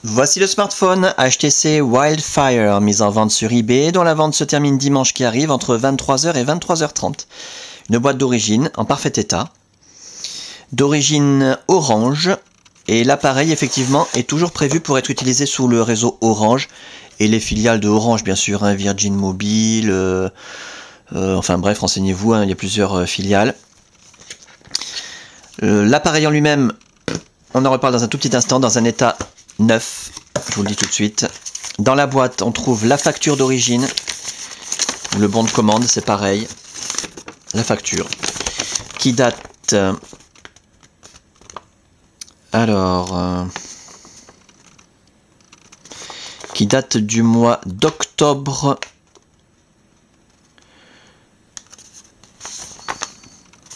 Voici le smartphone HTC Wildfire, mis en vente sur eBay, dont la vente se termine dimanche qui arrive entre 23h et 23h30. Une boîte d'origine en parfait état, d'origine Orange, et l'appareil effectivement est toujours prévu pour être utilisé sous le réseau Orange et les filiales de Orange bien sûr, hein, Virgin Mobile, enfin bref, renseignez-vous, hein, il y a plusieurs filiales. L'appareil en lui-même, on en reparle dans un tout petit instant, dans un état neuf, je vous le dis tout de suite. Dans la boîte, on trouve la facture d'origine, le bon de commande, c'est pareil. La facture, qui date... qui date du mois d'octobre.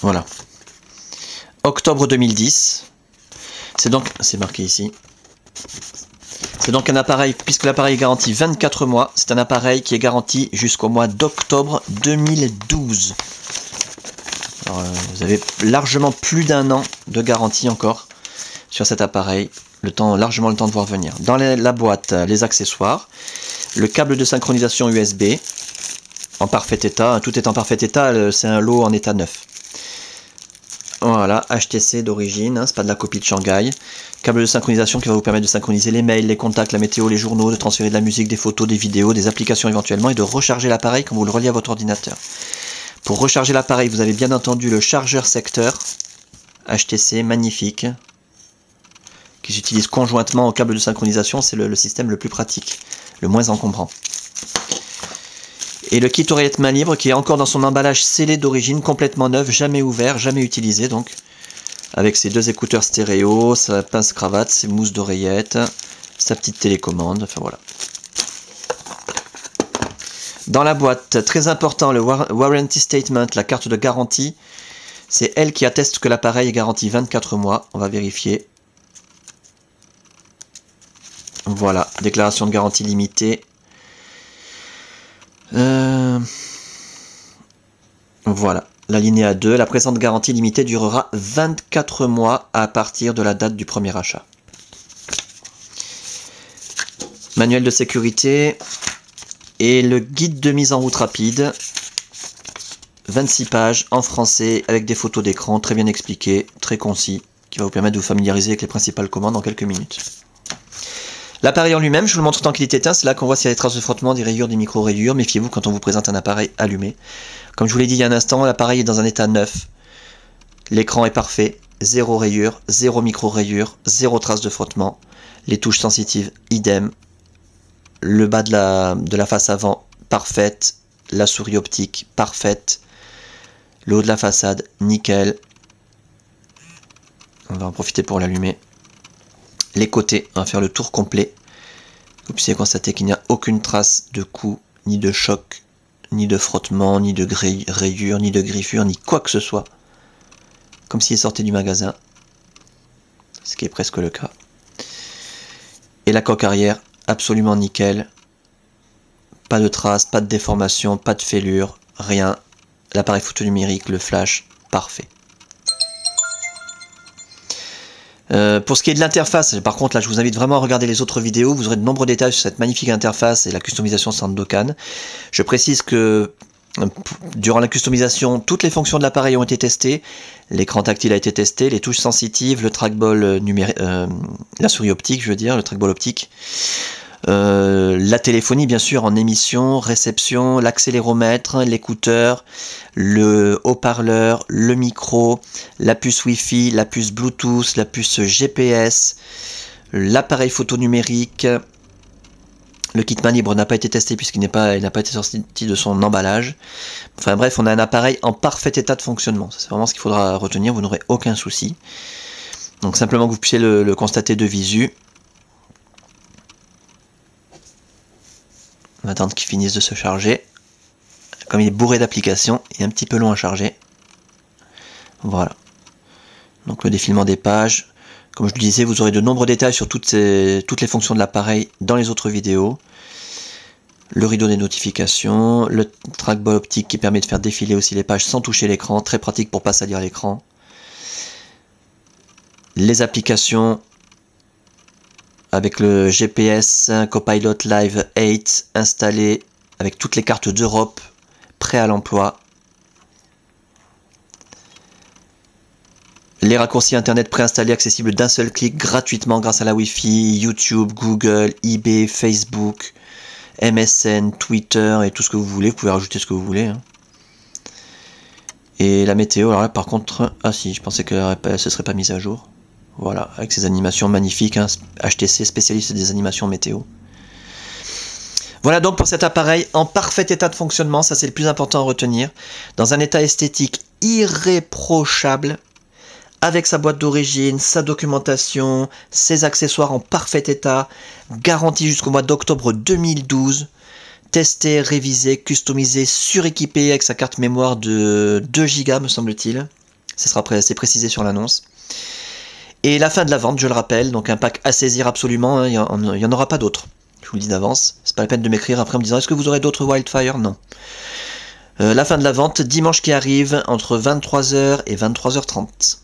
Voilà. Octobre 2010. C'est donc, c'est marqué ici. C'est donc un appareil, puisque l'appareil est garanti 24 mois, c'est un appareil qui est garanti jusqu'au mois d'octobre 2012. Alors, vous avez largement plus d'1 an de garantie encore sur cet appareil, largement le temps de voir venir. Dans la boîte, les accessoires, le câble de synchronisation USB en parfait état, tout est en parfait état, c'est un lot en état neuf. Voilà, HTC d'origine, hein, c'est pas de la copie de Shanghai. Câble de synchronisation qui va vous permettre de synchroniser les mails, les contacts, la météo, les journaux, de transférer de la musique, des photos, des vidéos, des applications éventuellement, et de recharger l'appareil quand vous le reliez à votre ordinateur. Pour recharger l'appareil, vous avez bien entendu le chargeur secteur HTC, magnifique, qui s'utilise conjointement au câble de synchronisation, c'est le système le plus pratique, le moins encombrant. Et le kit oreillette main libre qui est encore dans son emballage scellé d'origine, complètement neuf, jamais ouvert, jamais utilisé donc. Avec ses 2 écouteurs stéréo, sa pince cravate, ses mousses d'oreillette, sa petite télécommande, enfin voilà. Dans la boîte, très important, le Warranty Statement, la carte de garantie. C'est elle qui atteste que l'appareil est garanti 24 mois, on va vérifier. Voilà, déclaration de garantie limitée. Voilà, l'alinéa 2, la présente garantie limitée durera 24 mois à partir de la date du premier achat. Manuel de sécurité et le guide de mise en route rapide, 26 pages en français avec des photos d'écran, très bien expliqué, très concis, qui va vous permettre de vous familiariser avec les principales commandes en quelques minutes. L'appareil en lui-même, je vous le montre tant qu'il est éteint, c'est là qu'on voit s'il y a des traces de frottement, des rayures, des micro-rayures. Méfiez-vous quand on vous présente un appareil allumé. Comme je vous l'ai dit il y a un instant, l'appareil est dans un état neuf. L'écran est parfait, 0 rayure, 0 micro-rayure, 0 trace de frottement. Les touches sensitives, idem. Le bas de la face avant, parfaite. La souris optique, parfaite. Le haut de la façade, nickel. On va en profiter pour l'allumer. Les côtés, on va faire le tour complet. Vous puissiez constater qu'il n'y a aucune trace de coup, ni de choc, ni de frottement, ni de rayure, ni de griffure, ni quoi que ce soit. Comme s'il sortait du magasin. Ce qui est presque le cas. Et la coque arrière, absolument nickel. Pas de traces, pas de déformation, pas de fêlure, rien. L'appareil photo numérique, le flash, parfait. Pour ce qui est de l'interface, par contre là je vous invite vraiment à regarder les autres vidéos, vous aurez de nombreux détails sur cette magnifique interface et la customisation Sandokan. Je précise que durant la customisation, toutes les fonctions de l'appareil ont été testées, l'écran tactile a été testé, les touches sensitives, le trackball numérique, la souris optique je veux dire, le trackball optique, la téléphonie bien sûr en émission, réception, l'accéléromètre, l'écouteur, le haut-parleur, le micro, la puce Wi-Fi, la puce Bluetooth, la puce GPS, l'appareil photo numérique. Le kit main libre n'a pas été testé puisqu'il n'a pas été sorti de son emballage. Enfin bref, on a un appareil en parfait état de fonctionnement. C'est vraiment ce qu'il faudra retenir, vous n'aurez aucun souci. Donc simplement que vous puissiez le constater de visu. On va attendre qu'il finisse de se charger. Comme il est bourré d'applications, il est un petit peu long à charger. Voilà. Donc le défilement des pages. Comme je le disais, vous aurez de nombreux détails sur toutes les fonctions de l'appareil dans les autres vidéos. Le rideau des notifications, le trackball optique qui permet de faire défiler aussi les pages sans toucher l'écran, très pratique pour ne pas salir l'écran. Les applications avec le GPS Copilot Live 8 installé avec toutes les cartes d'Europe, prêt à l'emploi. Les raccourcis internet préinstallés accessibles d'un seul clic gratuitement grâce à la Wi-Fi, YouTube, Google, eBay, Facebook, MSN, Twitter et tout ce que vous voulez. Vous pouvez rajouter ce que vous voulez. Hein. Et la météo, alors là par contre, ah si, je pensais que ce serait pas mise à jour. Voilà, avec ces animations magnifiques, hein, HTC spécialiste des animations météo. Voilà donc pour cet appareil en parfait état de fonctionnement, ça c'est le plus important à retenir. Dans un état esthétique irréprochable, avec sa boîte d'origine, sa documentation, ses accessoires en parfait état, garanti jusqu'au mois d'octobre 2012. Testé, révisé, customisé, suréquipé avec sa carte mémoire de 2 Go me semble-t-il. C'est précisé sur l'annonce. Et la fin de la vente, je le rappelle, donc un pack à saisir absolument, hein, il n'y en aura pas d'autres. Je vous le dis d'avance, c'est pas la peine de m'écrire après en me disant est-ce que vous aurez d'autres Wildfire? Non. La fin de la vente, dimanche qui arrive, entre 23h et 23h30.